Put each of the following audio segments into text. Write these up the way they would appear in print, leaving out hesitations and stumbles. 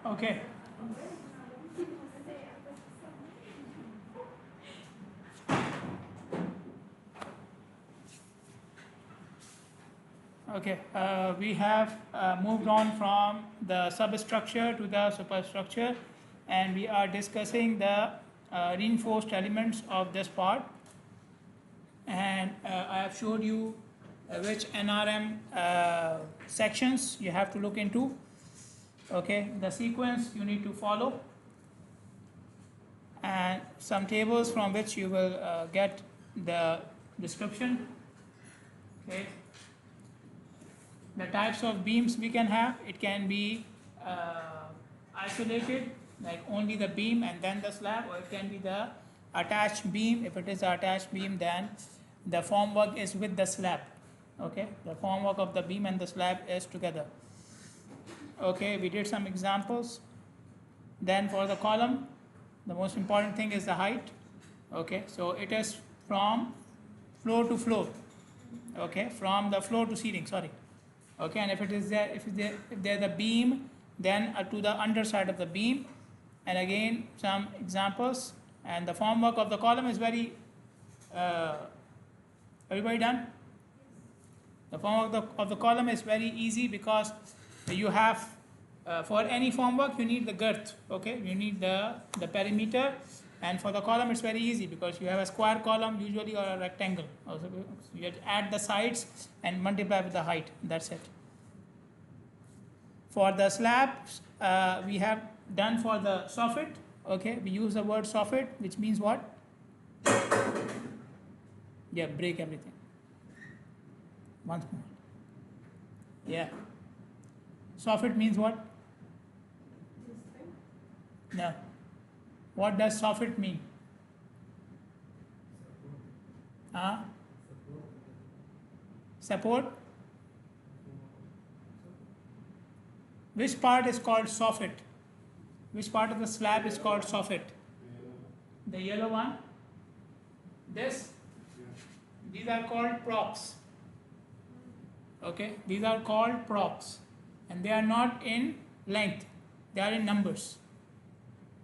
Okay. Okay. We have moved on from the substructure to the superstructure, and we are discussing the reinforced elements of this part. And I have showed you which NRM sections you have to look into. Okay, the sequence you need to follow, and some tables from which you will get the description. Okay, the types of beams we can have, it can be isolated, like only the beam and then the slab, or it can be the attached beam. If it is attached beam, then the formwork is with the slab. Okay, the formwork of the beam and the slab is together. Okay, we did some examples. Then for the column, the most important thing is the height. Okay, so it is from floor to floor. Okay, from the floor to ceiling, sorry. Okay, and if it is there, if there's a beam, then to the underside of the beam. And again, some examples. And the formwork of the column is very, everybody done? The formwork of the column is very easy, because you have, for any formwork, you need the girth. Okay, you need the perimeter. And for the column, it's very easy, because you have a square column usually, or a rectangle. Also, you add the sides and multiply with the height. That's it. For the slabs, we have done for the soffit. Okay, we use the word soffit, which means what? Yeah, break everything. Once more. Yeah. Soffit means what? No. What does soffit mean? Support? Which part is called soffit? Which part of the slab is called soffit? The yellow one? This? These are called props. Okay, these are called props. And they are not in length, they are in numbers.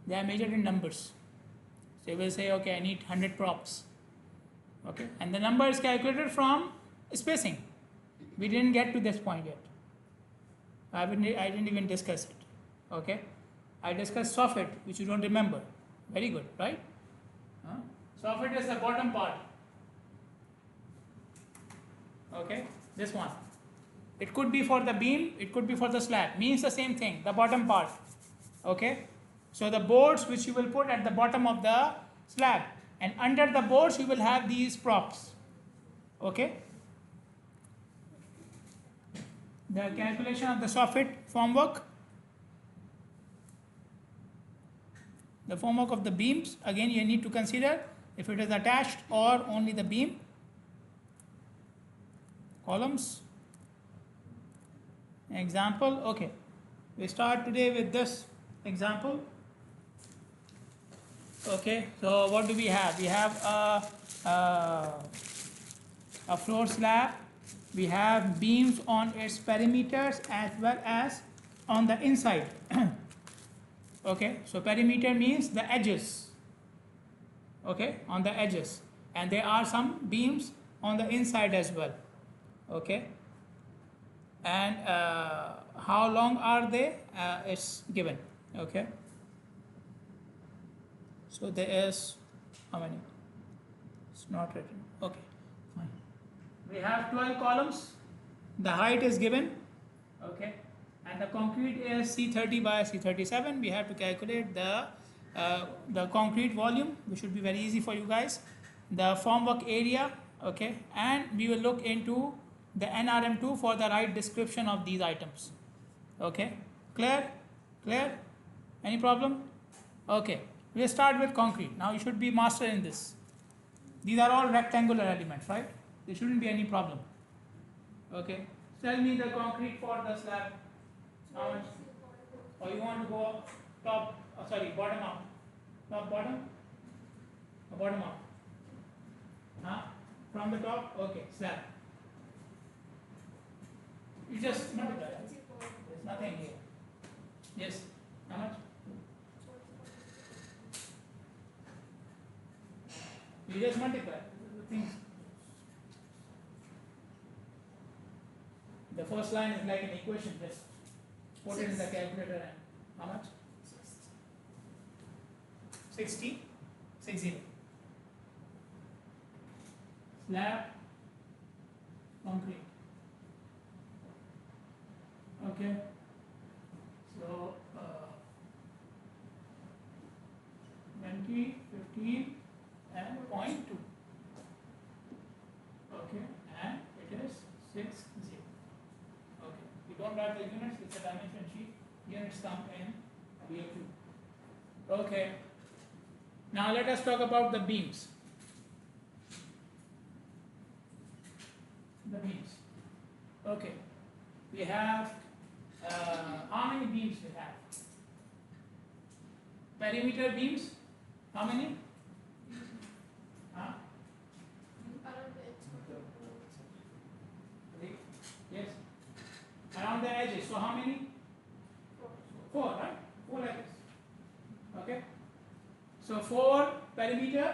They are measured in numbers. So you will say, okay, I need 100 props. Okay, and the number is calculated from spacing. We didn't get to this point yet. I didn't even discuss it. Okay, I discussed soffit, which you don't remember. Very good, right? Soffit is the bottom part. Okay, this one. It could be for the beam, it could be for the slab. Means the same thing, the bottom part. Okay, so the boards which you will put at the bottom of the slab, and under the boards you will have these props. Okay, the calculation of the soffit formwork, the formwork of the beams, again you need to consider if it is attached or only the beam. Columns. Example. Okay, we start today with this example. Okay, so what do we have? We have a floor slab. We have beams on its perimeters as well as on the inside. Okay, so perimeter means the edges. Okay, on the edges, and there are some beams on the inside as well. Okay, and how long are they? It's given. Okay, so there is how many? It's not written. Okay, fine. We have 12 columns. The height is given. Okay, and the concrete is C30 by C37. We have to calculate the concrete volume, which should be very easy for you guys. The formwork area. Okay, and we will look into the NRM2 for the right description of these items. Okay, clear? Clear? Any problem? Okay, we'll start with concrete. Now you should be master in this. These are all rectangular elements, right? There shouldn't be any problem. Okay, tell me the concrete for the slab. How much? Or you want to go top, sorry, bottom up? Top, bottom? Or bottom up? Huh? From the top? Okay, slab. You just multiply. There's nothing here. Yes. How You just multiply the things. The first line is like an equation, just put it in the calculator and how much? 60. Slab, concrete. Okay. So 20, 15 and 0.2. Okay, and it is 60. Okay, we don't write the units, it's a dimension sheet. Units come in BF2. Okay, now let us talk about the beams. The beams. Okay, we have how many beams we have? Perimeter beams, how many? Huh? Yes. Around the edges. So how many? 4, right? 4 edges. Okay. So 4 perimeter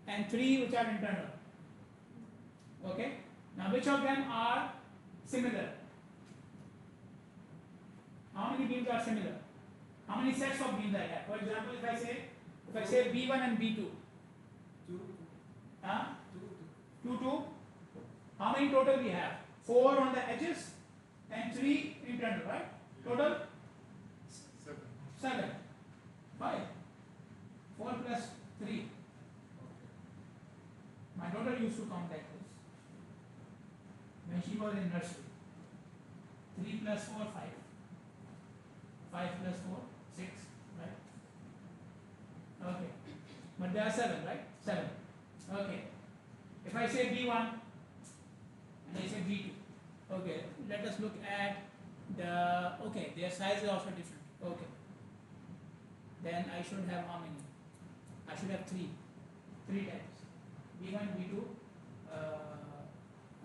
and 3 which are internal. Okay. Now which of them are similar? How many beams are similar? How many sets of beams I have? For example, if I say B1 and B2. 2. Huh? 2. How many total we have? 4 on the edges and 3 internal, right? Total? 7. 5. 4 plus 3. My daughter used to count like this when she was in nursery. 3 plus 4, 5. 5 plus 4, 6, right? Okay. But there are 7, right? 7. Okay. If I say B1 and I say B2, okay, let us look at okay, their size is also different. Okay. Then I should have how many? I should have 3 types. B1, B2,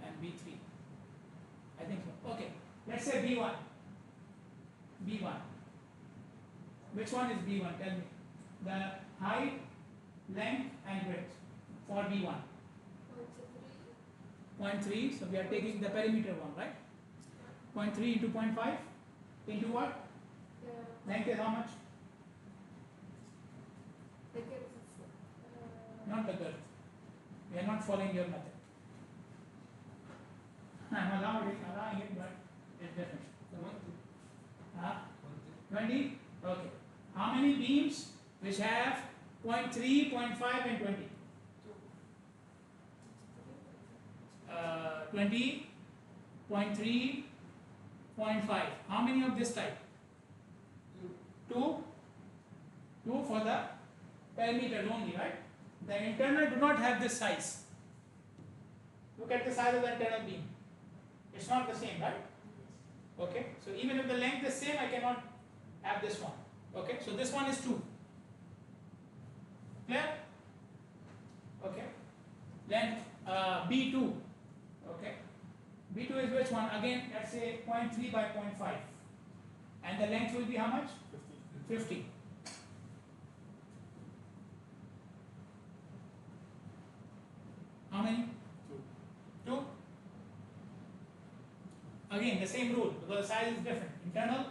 and B3. I think so. Okay. Let's say B1. Which one is B1? Tell me. The height, length and width for B1. 0.3. So we are taking the perimeter one, right? 0.3 into 0.5 into what? Length is how much? Not the girth. We are not following your method. I'm allowing it, but it's different. 20? Okay. How many beams which have 0.3, 0.5 and 20? 20, 0.3, 0.5. How many of this type? 2 for the perimeter only, right? The internal do not have this size. Look at the size of the internal beam. It's not the same, right? Okay. So even if the length is same, I cannot have this one. Okay. So this one is 2. Clear? Okay. Length B2. Okay. B2 is which one? Again, let's say 0.3 by 0.5. And the length will be how much? 50. How many? 2. Again, the same rule because the size is different. Internal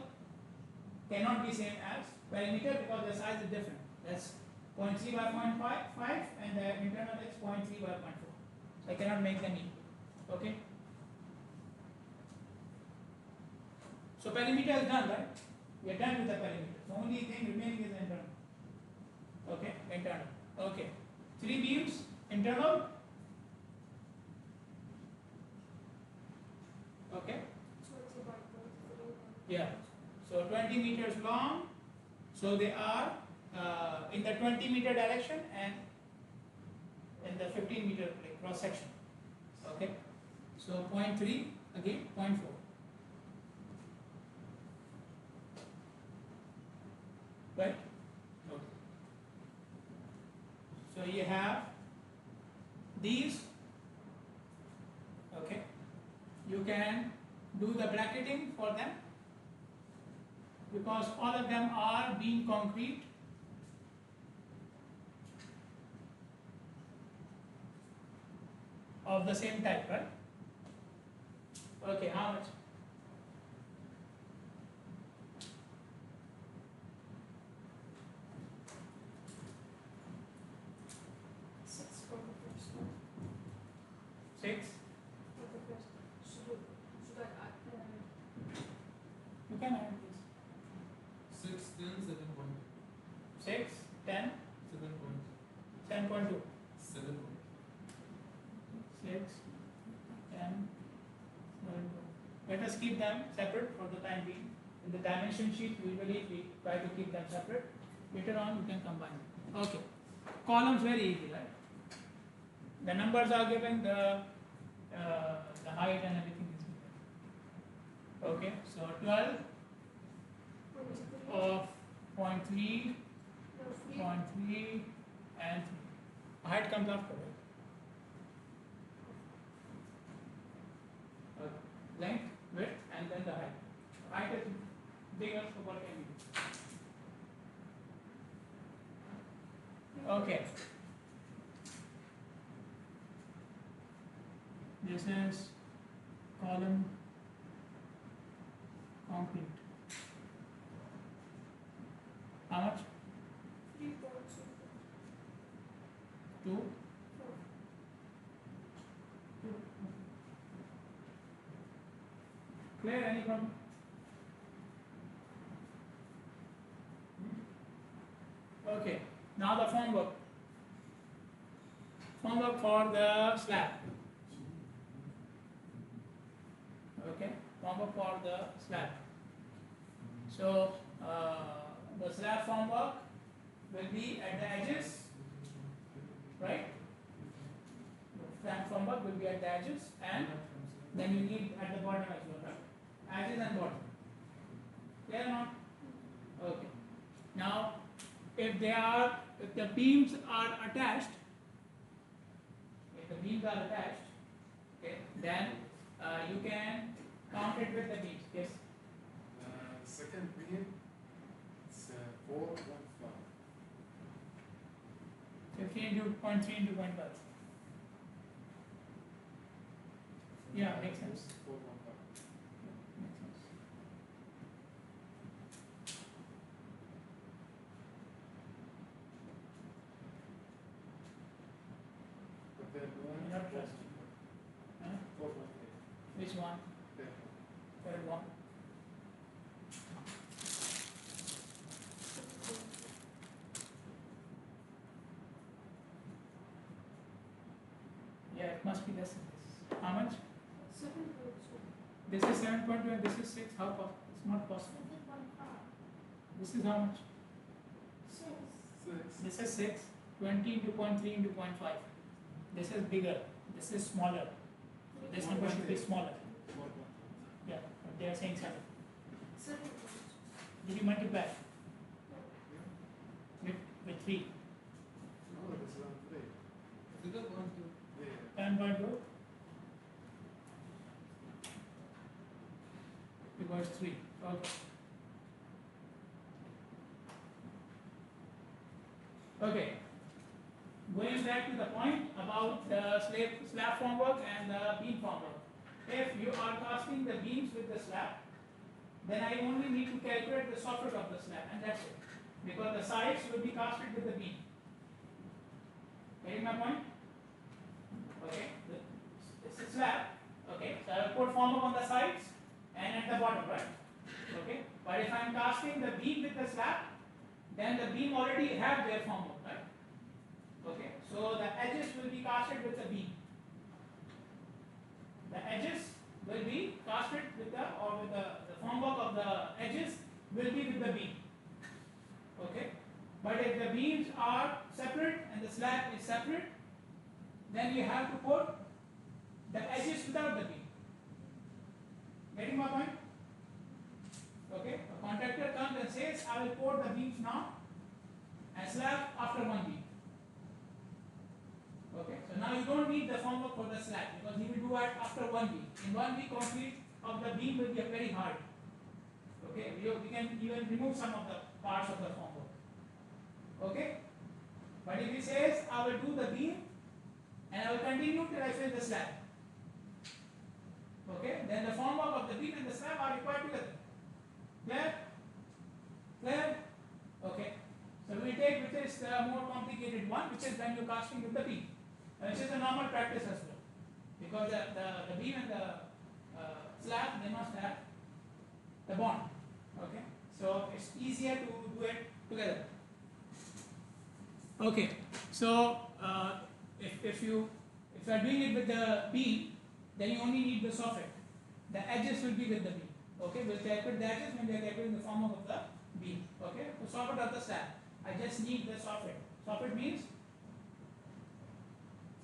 cannot be same as perimeter because the size is different. That's 0.3 by 0.5 and the internal is 0.3 by 0.4. So I cannot make them equal. Okay. So perimeter is done, right? We are done with the perimeter. The only thing remaining is internal. Okay, internal. Okay. 3 beams, internal. Okay. Yeah. So 20 meters long. So they are in the 20 meter direction and in the 15 meter cross section. Okay. So 0.3 again 0.4. Right? Okay. So you have these. Okay. You can do the bracketing for them because all of them are being concrete. of the same type, right? Okay, how much? Six? You can add this. 6, 10, 7.2. 6, 10, 10.2. 7. 6, 10, 7. Let us keep them separate for the time being. In the dimension sheet, usually we try to keep them separate. Later on, we can combine them. Okay. Columns very easy, right? The numbers are given, the height and everything is given. Okay, so 12 of 0.3, 0.3 and 3. Height comes after, right? Length, width, and then the height. Height is bigger, so what can we do? Okay. This is column concrete. How much? 2. Clear? Any problem? Okay. Now the formwork. Formwork for the slab. Okay. Formwork for the slab. So the slab formwork will be at the edges, right? The slab formwork will be at the edges, and then you need at the bottom as well, right? Edges and bottom. Clear or not? Okay. Now, if the beams are attached, okay, then you can count it with the beams. Yes. Second beam, it's 4.5. 15 into 0.3 into 0.5. Yeah, makes sense. 4.5. Makes sense. The third one, You're not trusting. Huh? 4.8. Which one? Third one. Yeah, it must be less than this. How much? 7.2. This is 7.2 and this is 6. How possible? It's not possible. This is how much? 6. 6. This is 6. 20 into 0.3 into 0.5. This is bigger. This is smaller. So this number should be smaller. 4.8. Yeah, but they are saying 7. 7.2. Did you multiply with 3? No, this is on 3. Figure 1, 2. Yeah. 10.2 because 3. Okay. Okay. Going back to the point about the slab formwork and the beam formwork. If you are casting the beams with the slab, then I only need to calculate the soffit of the slab, and that's it. Because the sides will be casted with the beam. Getting my point? Okay. This is slab. Okay. So I will put formwork on the sides and at the bottom, right? Okay. But if I am casting the beam with the slab, then the beam already have their formwork, right? Okay. So the edges will be casted with the beam. The edges will be casted with the formwork of the edges will be with the beam. Okay. But if the beams are separate and the slab is separate, then you have to put the edges without the beam. Getting my point? Okay. A contractor comes and says, I will pour the beams now and slab after one beam. Okay. So now you don't need the formwork for the slab because he will do it after one beam. In one beam, concrete of the beam will be very hard. Okay. We can even remove some of the parts of the formwork. Okay. But if he says, I will do the beam and I will continue till I finish the slab. Okay, then the formwork of the beam and the slab are required together. Clear? Clear? Okay. So we take which is the more complicated one, which is when you're casting with the beam, which is a normal practice as well, because the beam and the slab, they must have the bond. Okay, so it's easier to do it together. Okay, so if you are doing it with the beam, then you only need the soffit. The edges will be with the beam. Okay, we'll calculate the edges when we are calculating the formwork of the beam. Okay, the soffit of the slab. I just need the soffit. Soffit means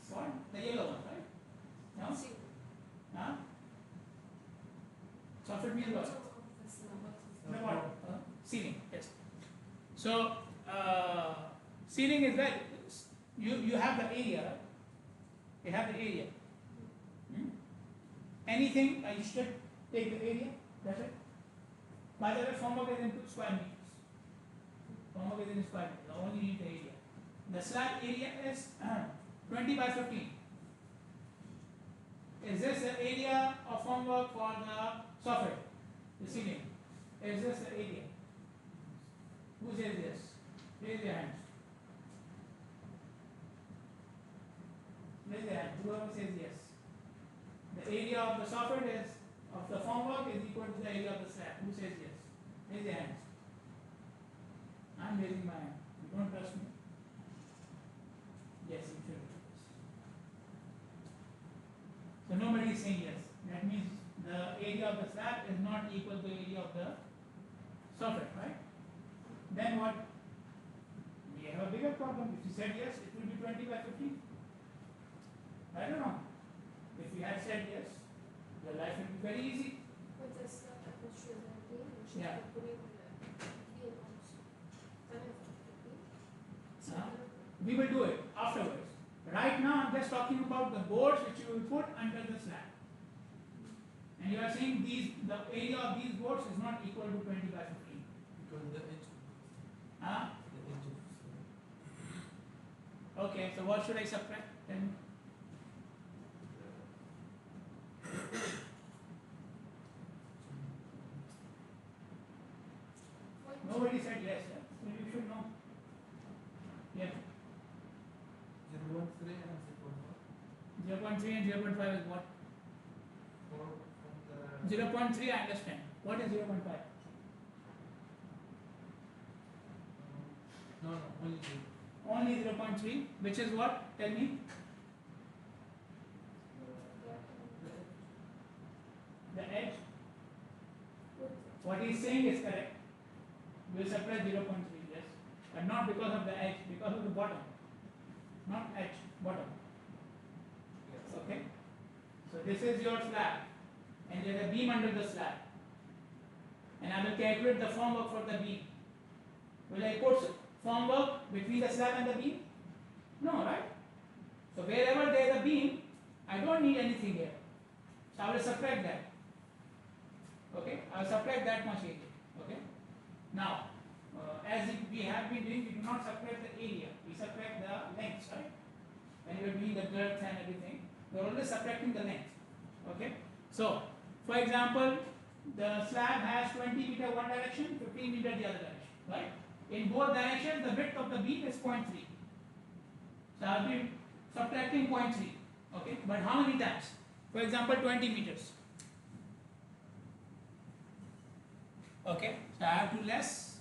what? The yellow one, right? No? See. Huh? Soffit means what? The what? Ceiling. Yes. So ceiling is that you have the area, right? You have the area. Anything you should take the area. That's it. By the way, formwork is in square meters. Formwork is in square meters. I only need the area. The slab area is 20 by 15. Is this the area of formwork for the soffit? The ceiling. Is this the area? Who says yes? Raise your hands. Raise your hand. Whoever says yes. The area of the soffit is of the formwork is equal to the area of the slab. Who says yes? Raise your hands. I'm raising my hand. You don't trust me? Yes, you should. So nobody is saying yes. That means the area of the slab is not equal to the area of the soffit, right? Then what? We have a bigger problem. If you said yes, it will be 20 by 15. I don't know. If you had said yes, your life will be very easy. But the slab that was shown that day, which is Yeah. the putting the also. We will do it afterwards. Right now, I'm just talking about the boards which you will put under the slab. And you are saying the area of these boards is not equal to 20 by 15. Because the edge. Huh? The edge of Okay, so what should I subtract? Then nobody said yes, yeah? So you should know. Yeah. 0.3 and 0.4. 0.3 and 0.5 is what? From the 0.3 I understand. What is 0.5? no, only 0. Only 0.3, which is what? Tell me. The edge. What he is saying is correct. We will subtract 0.3, yes. But not because of the edge, because of the bottom. Not edge, bottom. Yes. Okay? So this is your slab. And there is a beam under the slab. And I will calculate the formwork for the beam. Will I put formwork between the slab and the beam? No, right? So wherever there is a beam, I don't need anything here. So I will subtract that. Okay? I will subtract that much area. Okay? Now, as we have been doing, we do not subtract the area. We subtract the length, right? When you are doing the girth and everything, we are always subtracting the length. Okay? So, for example, the slab has 20 meter one direction, 15 meter the other direction, right? In both directions, the width of the beam is 0.3. So I will be subtracting 0.3. Okay, but how many times? For example, 20 meters. Okay, so I have to less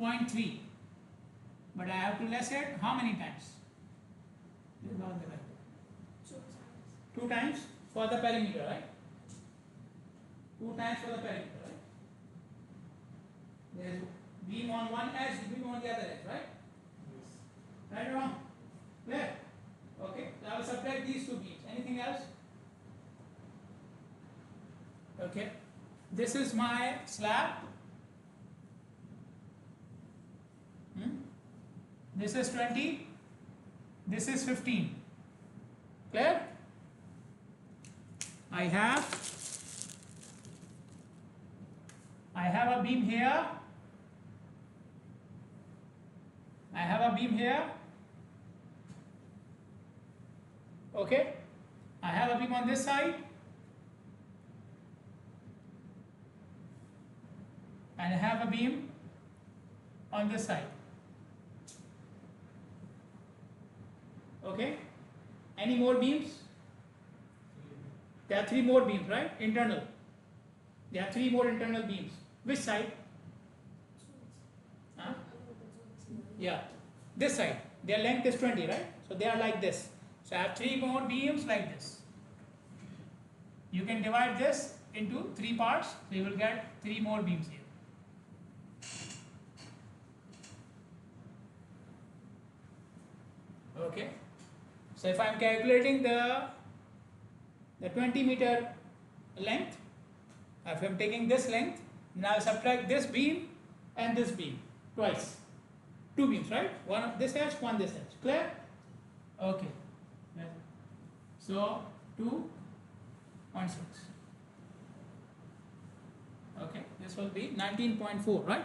0.3. But I have to less it how many times? This is not the right. 2 times for the perimeter, right? 2 times for the perimeter, right? There is beam on one edge, beam on the other edge, right? Yes. Right or wrong? Clear? Okay, so I will subtract these 2 beams. Anything else? Okay, this is my slab. This is 20. This is 15. Clear? I have a beam here. I have a beam here. Okay, I have a beam on this side and I have a beam on this side. Okay, any more beams? There are 3 more beams, right? Internal. There are 3 more internal beams. Which side? Huh? Yeah, this side. Their length is 20, right? So they are like this. So I have 3 more beams like this. You can divide this into 3 parts, so you will get 3 more beams here. Okay. So if I am calculating the 20-meter length, if I am taking this length, now subtract this beam and this beam twice. 2 beams, right? One this edge, one this edge. Clear? Okay. So 2.6. Okay, this will be 19.4, right?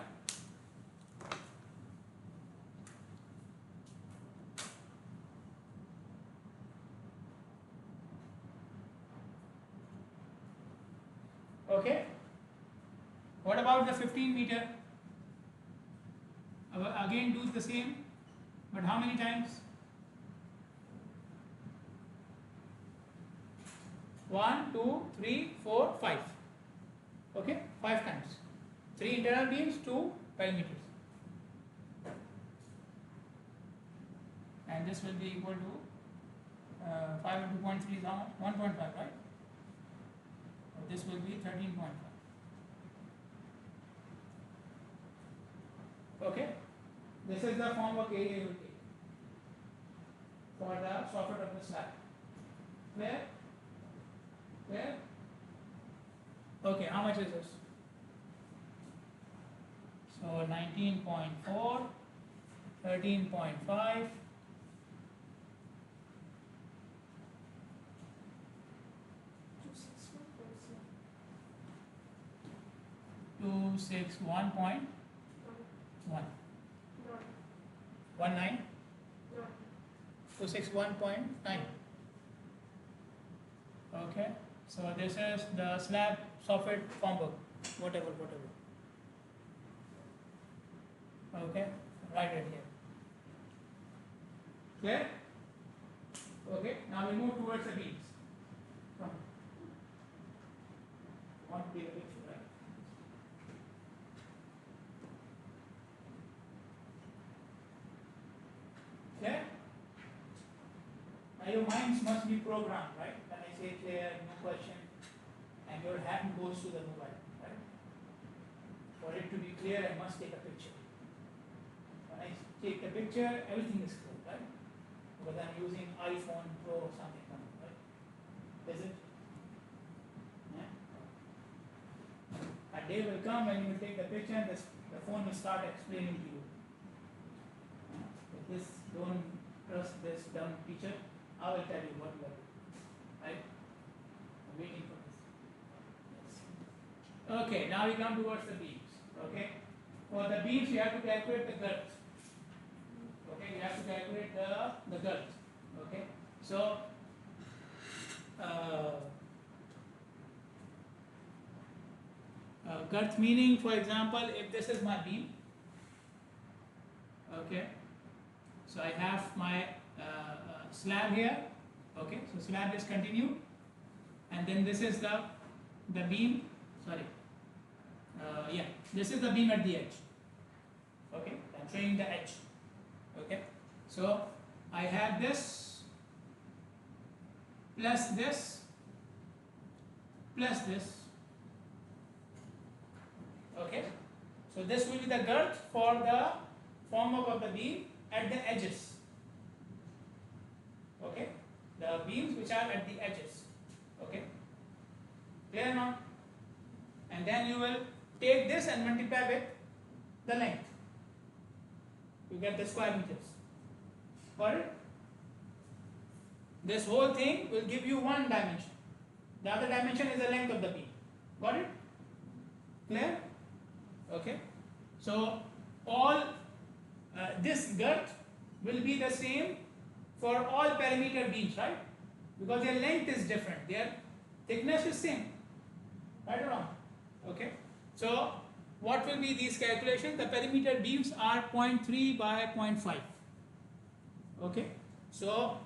Okay. What about the 15-meter? Again, do the same, but how many times? 1, 2, 3, 4, 5. Okay, 5 times. 3 internal beams, 2 perimeters. And this will be equal to 5 into 0.3 is how much? 1.5, right? This will be 13.5. Okay, this is the formwork area you will take for the soffit of the slab. Clear? Clear? Okay, how much is this? So 19.4, 13.5. 261.1. 19? 261.9. Okay, so this is the slab soffit formwork, whatever. Okay, write it here. Clear? Okay, now we move towards the beams. Come. Want to be the picture, right? Clear? Now your minds must be programmed, right? When I say clear, no question, and your hand goes to the mobile, right? For it to be clear, I must take a picture. When I take the picture, everything is clear, right? Because I'm using iPhone Pro or something, right? Is it? Yeah. A day will come when you will take the picture and the phone will start explaining to you. If this, don't trust this dumb teacher, I will tell you what you are doing. Right? I'm waiting for this. Yes. Okay, now we come towards the beams. Okay? For the beams, you have to calculate the girth. Okay, you have to calculate the girth. Okay? So, girth meaning, for example, if this is my beam, okay, so I have my slab here, okay, so slab is continued, and then this is the beam, sorry, yeah, this is the beam at the edge, okay, I'm showing the edge, okay, so I have this plus this plus this. Okay, so this will be the girth for the formwork of the beam at the edges. Okay, the beams which are at the edges. Okay, clear now? And then you will take this and multiply with the length. You get the square meters. Got it? This whole thing will give you one dimension. The other dimension is the length of the beam. Got it? Clear? Okay, so all this girth will be the same for all perimeter beams, right? because their length is different, their thickness is same, right or wrong? Okay, so what will be these calculations? The perimeter beams are 0.3 by 0.5. Okay, so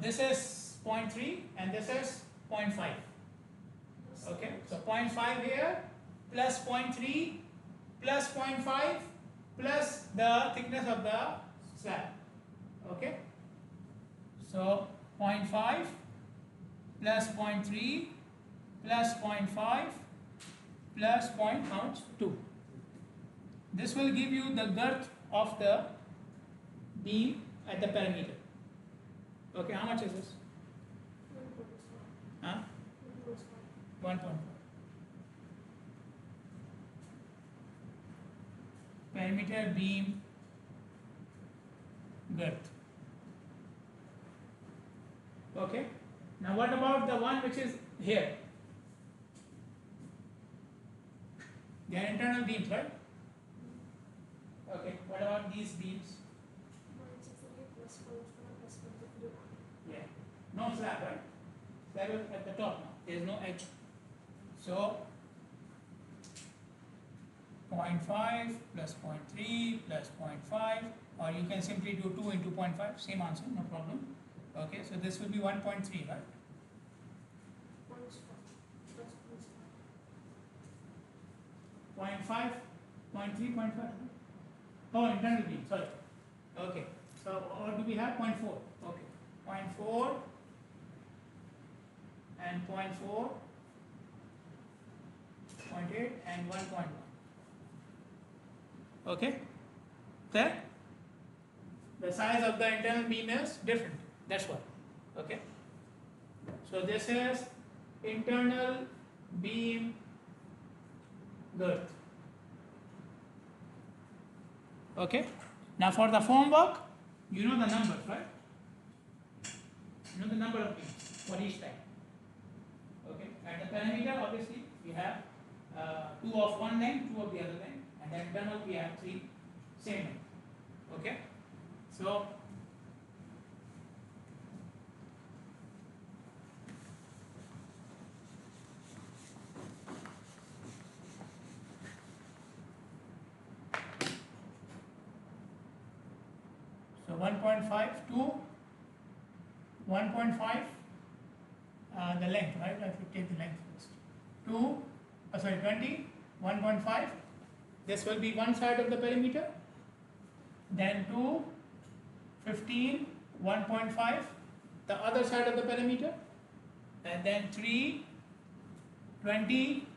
this is 0.3 and this is 0.5. Okay, so 0.5 here plus 0.3 plus 0.5 plus the thickness of the slab. Okay, so 0.5 plus 0.3 plus 0.5 plus how much? 2. This will give you the girth of the beam at the perimeter. Okay, how much is this? 1.5. Huh? 1.5. 1.5. Perimeter beam girth. Okay, now what about the one which is here? They are internal beams, right? Okay, what about these beams? 163 plus 0.5 plus 0.3. Yeah, no slab, right? Slab is at the top now, there is no edge. So 0.5 plus 0.3 plus 0.5, or you can simply do 2 into 0.5, same answer, no problem. Okay, so this will be 1.3, right? 0.5, 0.3, 0.5. Oh, internal beam, sorry. Okay, so what do we have? 0.4. Okay, 0.4 and 0.4, 0.8 and 1.1. Okay, there? The size of the internal beam is different, that's what. Okay, so this is internal beam girth. Okay, now for the formwork, you know the numbers, right? You know the number of beams for each type. Okay, at the perimeter, obviously, we have 2 of one length, 2 of the other length, and then internal we have 3 same length. Okay, so so 1.5 to 1.5 the length, right? I have to take the length first. 20, 1.5. This will be one side of the perimeter. Then 2, 15, 1.5, the other side of the perimeter. And then 3, 20,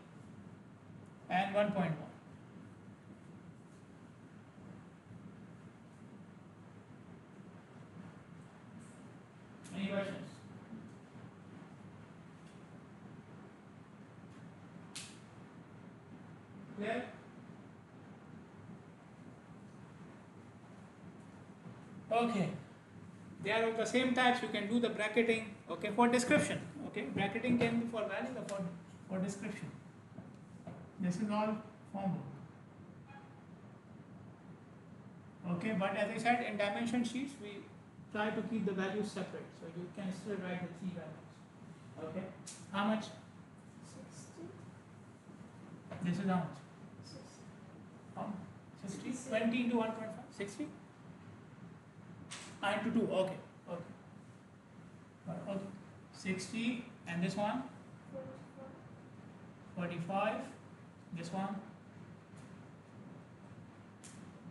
and 1.1. Any questions? Clear? Okay. They are of the same types. You can do the bracketing. Okay, for description. Okay, bracketing can be for value or for description. This is all formwork. Okay, but as I said, in dimension sheets we try to keep the values separate, so you can still write the 3 values. Okay, how much? 60. This is how much? 60. How much? 60? 20 into 1.5? 60? Into 2, okay, okay. Okay, 60, and this one? 45. 45, this one?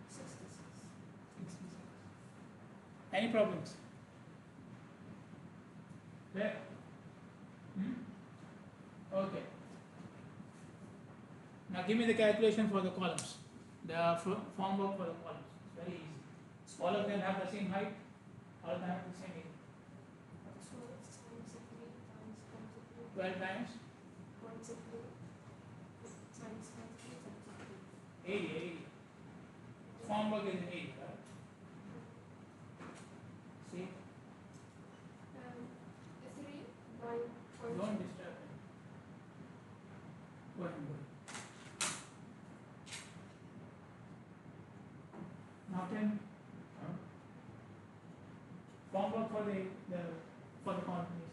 66. 66. Any problems? There? Okay. Now give me the calculation for the columns. The formwork for the columns. It's very easy. All of them have the same height. All of them have the same area. 12 times 80. Formwork is in 80, right? See? 3 by 0.2. Don't disturb me. Go ahead and go. Now 10. formwork for the companies.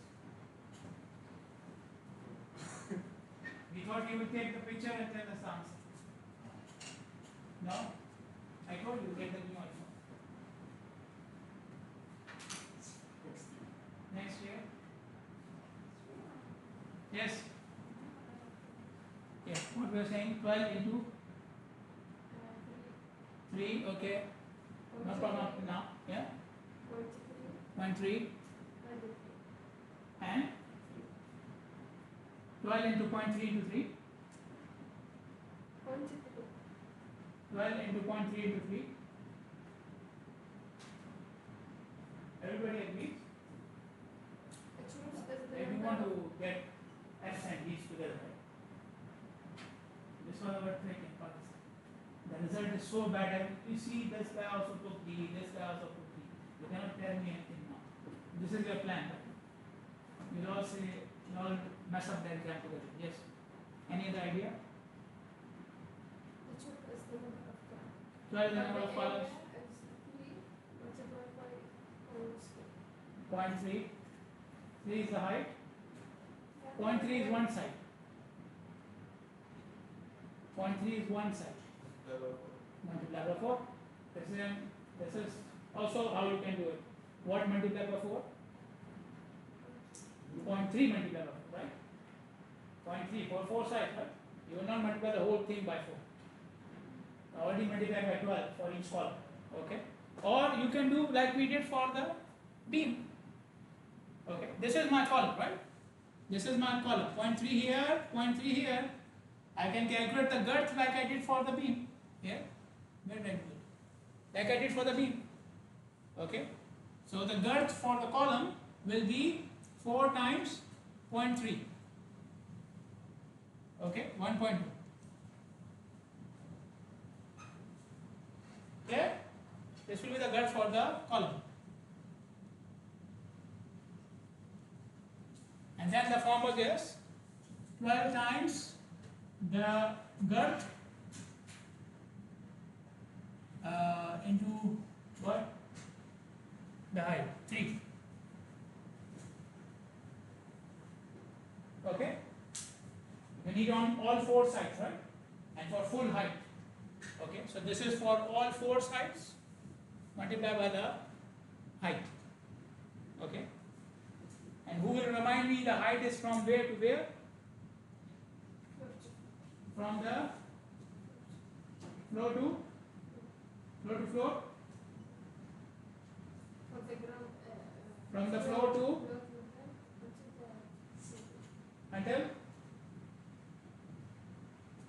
We thought you would take the picture and tell us the answer. No? I told you get the new iPhone. Next year? Yes? Yeah, what we are saying, 12 into 3, okay. No problem now. Yeah? 0.3 and 12 into 0.3 into 3. 12 into 0.3 into 3. Everybody agrees? If you want to get S and D's together, right? This was our trick in Pakistan. The result is so bad. And you see, this guy also took D, this guy also took D. You cannot tell me anything now. This is your plan, right? You'll all say, you'll all mess up the exam together. Yes? Any other idea? 12 is the number of columns. 0.3. 3 is the height. 0.3 is one side. 0.3 is one side. Multiply by 4. This is also how you can do it. What multiply by 4? 0.3 multiply by 4, right? 0.3 for 4 sides, right? You will not multiply the whole thing by 4. Already multiply by 12 for each column. Okay? Or you can do like we did for the beam. Okay? This is my column, right? This is my column. 0.3 here, 0.3 here. I can calculate the girth like I did for the beam. Here? Very good. Like I did for the beam. Okay? So the girth for the column will be 4 times 0.3. Okay? 1.2. Okay? This will be the girth for the column. And then the formwork is 12 times the girth into what? The height, 3. Okay? You need on all 4 sides, right? And for full height. Okay, so this is for all 4 sides multiplied by the height. Okay? And who will remind me the height is from where to where? From the floor to floor? From the floor to until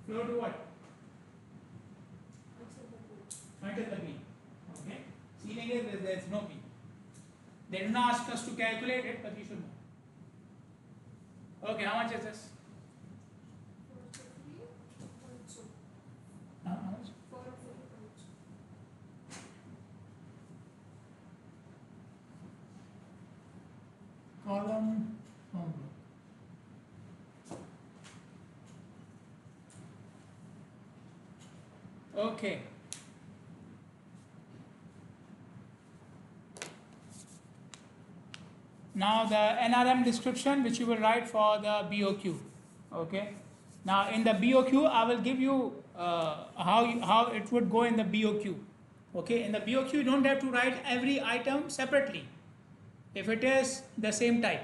floor to what? Until the beam. Okay? Ceiling is there is no beam. They did not ask us to calculate it, but you should know. Okay, how much is this? How much? Column formwork. Okay. Now the NRM description which you will write for the BOQ. Okay. Now in the BOQ I will give you how it would go in the BOQ. Okay. In the BOQ you don't have to write every item separately if it is the same type.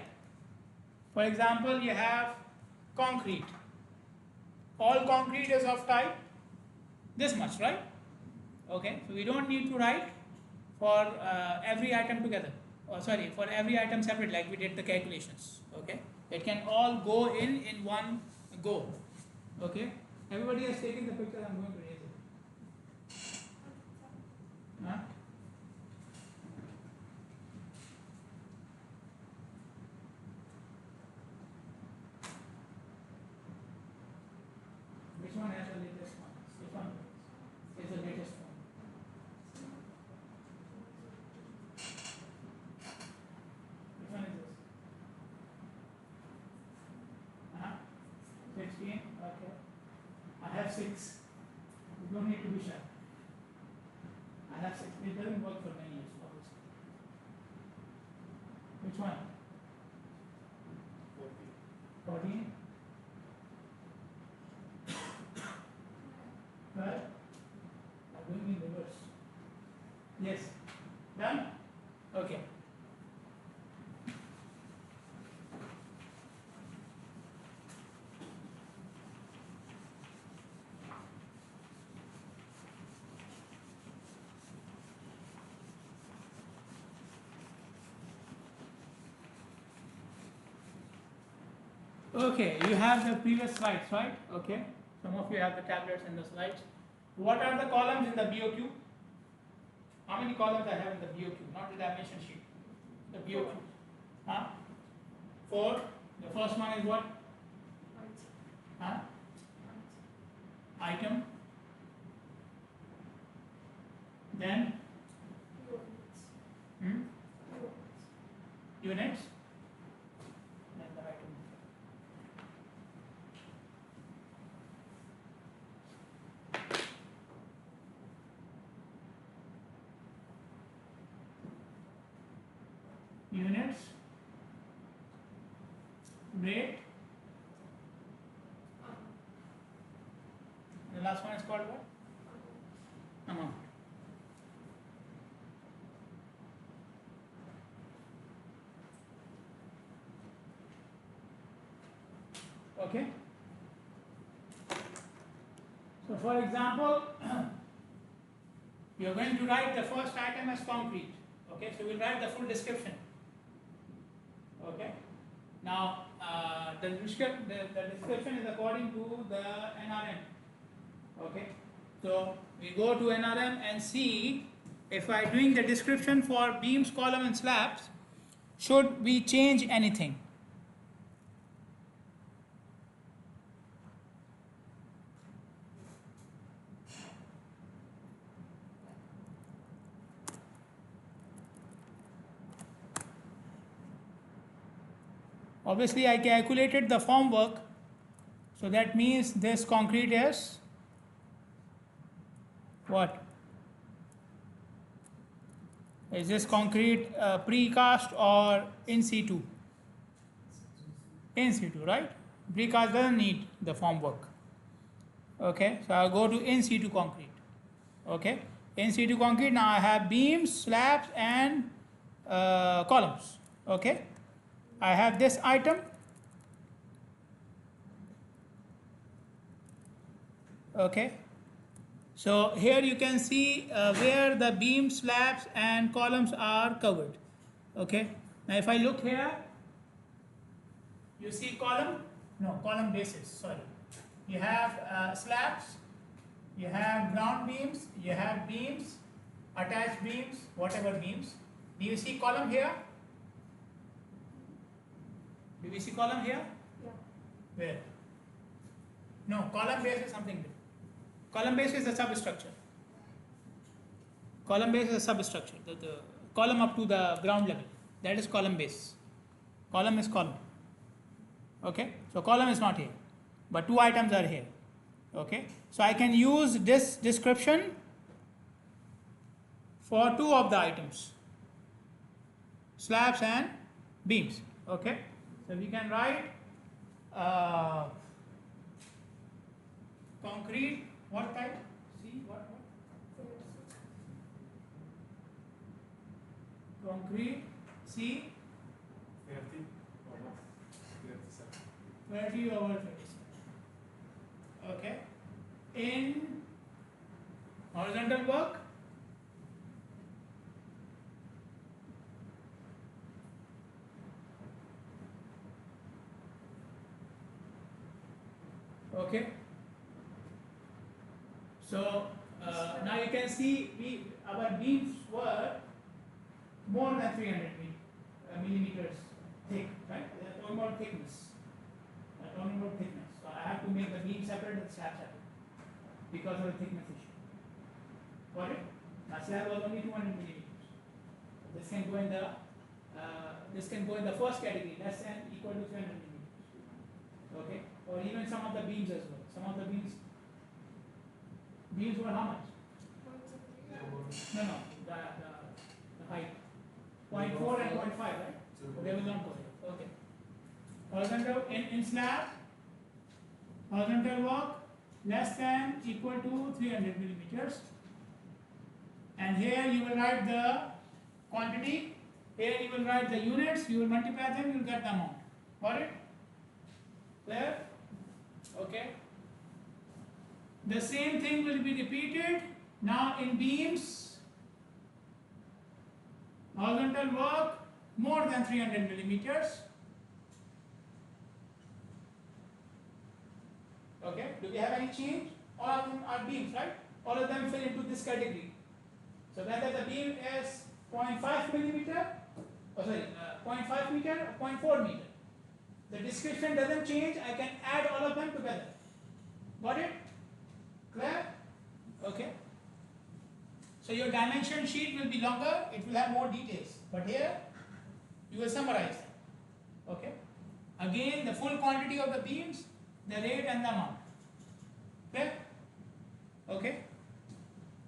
For example, you have concrete. All concrete is of type this much, right? Okay. So we don't need to write for every item together. Sorry, for every item separate, like we did the calculations. Okay, it can all go in one go. Okay, everybody has taken the picture. I'm going to raise it. Huh? Which one has the latest one? Which one is the latest one? Which one is this? 16. Okay. I have 6. You don't need to be shy. I have 6. It doesn't work for many years, obviously. Which one? 14? 12? I'm doing in reverse. Yes. Done? Okay. Okay, you have the previous slides, right? Okay. Some of you have the tablets and the slides. What are the columns in the BOQ? How many columns I have in the BOQ? Not the dimension sheet. The BOQ. Huh? 4. The first one is what? Huh? Item. Then units. Then the item. Units, rate, the last one is called what? Amount. Okay. So for example, you are going to write the first item as concrete. Okay, so we'll write the full description. Okay. Now the description is according to the NRM. Okay. So we go to NRM and see if I doing the description for beams, column and slabs, should we change anything? Obviously I calculated the formwork, so that means this concrete is what? Is this concrete precast or in situ? In situ, right? Precast doesn't need the formwork. Okay, so I'll go to in situ concrete. Okay, in situ concrete, now I have beams, slabs and columns. Okay, I have this item. Okay, so here you can see where the beams, slabs and columns are covered. Okay, now if I look here, you see column bases, sorry. You have slabs, you have ground beams, you have beams, attached beams, whatever beams. Do you see column here? Do we see column here? Yeah. Where? No, column base is something different. Column base is a substructure. Column base is a substructure. The column up to the ground level. That is column base. Column is column. Okay, so column is not here, but two items are here. Okay, so I can use this description for two of the items, slabs and beams. Okay, so we can write concrete, what type? See what? Concrete, C 30 over 37. Okay. In horizontal work, okay. So now you can see our beams were more than 300 millimeters thick, right? They are talking about thickness. So I have to make the beam separate and slab separate because of the thickness issue. Got it? Now slab was only 200 millimeters. This can go in the first category, less than equal to 300 millimeters. Okay? Or even some of the beams as well. Some of the beams were how much? No, the height. 0.4 and 0.5, right? They will not go here. Okay. Horizontal in slab, horizontal work less than equal to 300 millimeters. And here you will write the quantity. Here you will write the units. You will multiply them. You will get the amount. Got it? Clear? Okay. The same thing will be repeated now in beams. Horizontal work more than 300 millimeters. Okay. Do we have any change? All of them are beams, right? All of them fall into this category. So whether the beam is 0.5 millimeter, 0.5 meter or 0.4 meter. The description doesn't change. I can add all of them together. Got it? Clear? Okay. So your dimension sheet will be longer. It will have more details. But here, you will summarize them. Okay. Again, the full quantity of the beams, the rate and the amount. Clear? Okay.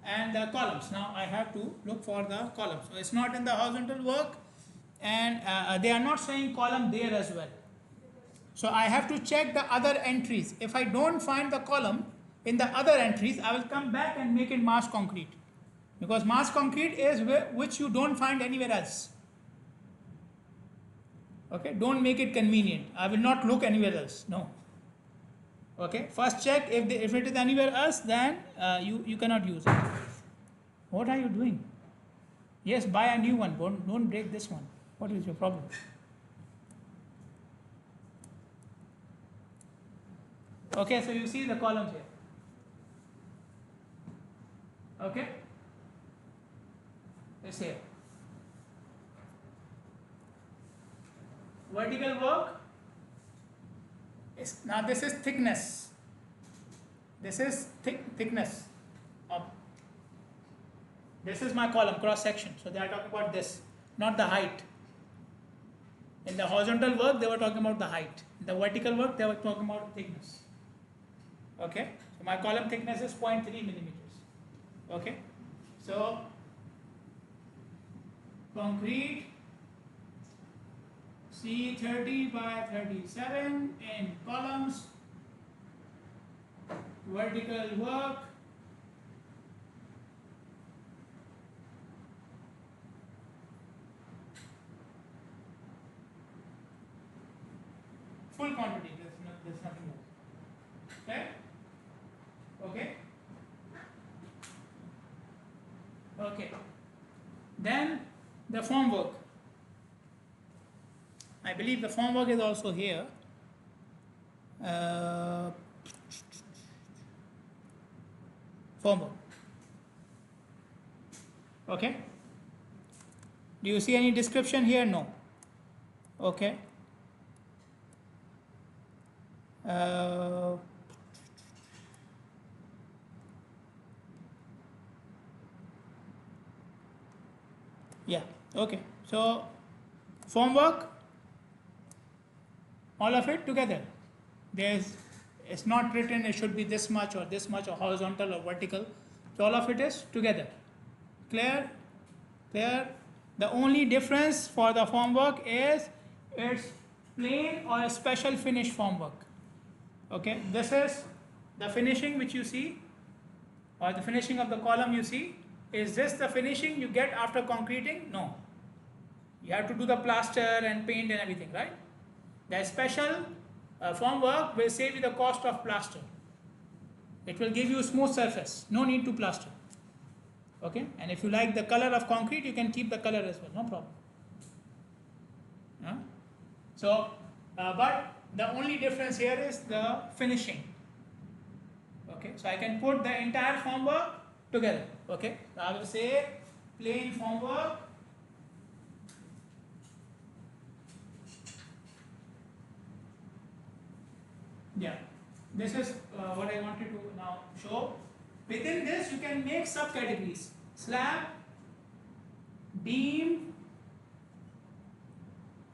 And the columns. Now I have to look for the columns. So it's not in the horizontal work, and they are not showing column there as well. So I have to check the other entries. If I don't find the column in the other entries, I will come back and make it mass concrete. Because mass concrete is which you don't find anywhere else. Okay, don't make it convenient. I will not look anywhere else. No. Okay, first check if it is anywhere else, then you cannot use it. What are you doing? Yes, buy a new one. Don't break this one. What is your problem? Okay, so you see the columns here. Okay, it's here. Vertical work is, now this is thickness. This is thickness of, this is my column cross section. So they are talking about this, not the height. In the horizontal work they were talking about the height. In the vertical work they were talking about thickness. Okay, so my column thickness is 0.3 millimeters. Okay, so concrete C30 by 37 in columns, vertical work full quantity, there's nothing else. Okay? Okay? Okay. Then the formwork. I believe the formwork is also here. Formwork. Okay. Do you see any description here? No. Okay. Yeah. Okay. So formwork, all of it together. It's not written it should be this much or horizontal or vertical. So all of it is together. Clear? Clear? The only difference for the formwork is it's plain or a special finish formwork. Okay, this is the finishing which you see, or the finishing of the column you see. Is this the finishing you get after concreting? No. You have to do the plaster and paint and everything, right? The special formwork will save you the cost of plaster. It will give you a smooth surface. No need to plaster. Okay, and if you like the color of concrete, you can keep the color as well. No problem. Yeah? So, but the only difference here is the finishing. Okay, so I can put the entire formwork together. Okay, so I will say plain formwork Yeah, this is what I wanted to now show. Within this, you can make subcategories: slab, beam,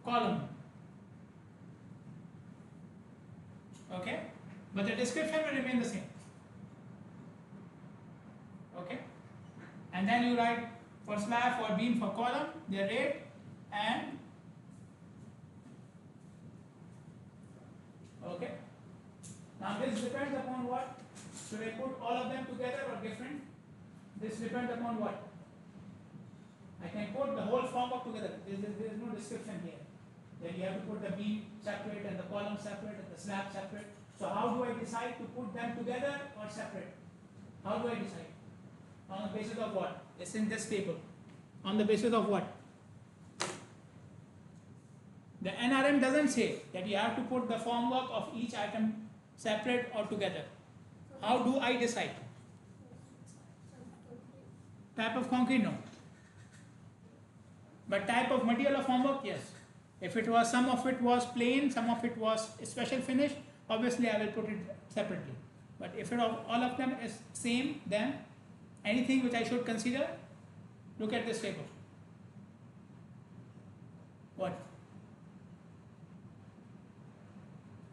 column. Okay, but the description will remain the same. Okay, and then you write for slab, for beam, for column, their rate and Now this depends upon what? Should I put all of them together or different? This depends upon what? I can put the whole formwork together. There is no description here. Then you have to put the beam separate and the column separate and the slab separate. So how do I decide to put them together or separate? How do I decide? On the basis of what? It's in this table. On the basis of what? The NRM doesn't say that you have to put the formwork of each item separate or together. How do I decide? Type of concrete, no. But type of material of formwork, yes. If it was, some of it was plain, some of it was special finish, obviously I will put it separately. But if it all of them is same, then anything which I should consider, look at this table. What?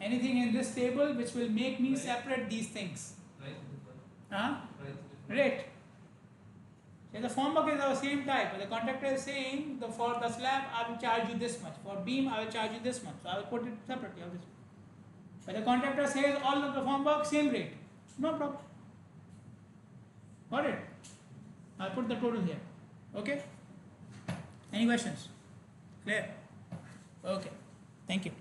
Anything in this table which will make me separate these things. Price different. Huh? Price different. Rate. So the formwork is of the same type. The contractor is saying for the slab I will charge you this much. For beam I will charge you this much. So I will put it separately. But the contractor says all of the formwork same rate. No problem. Got it? I'll put the total here. Okay? Any questions? Clear? Okay. Thank you.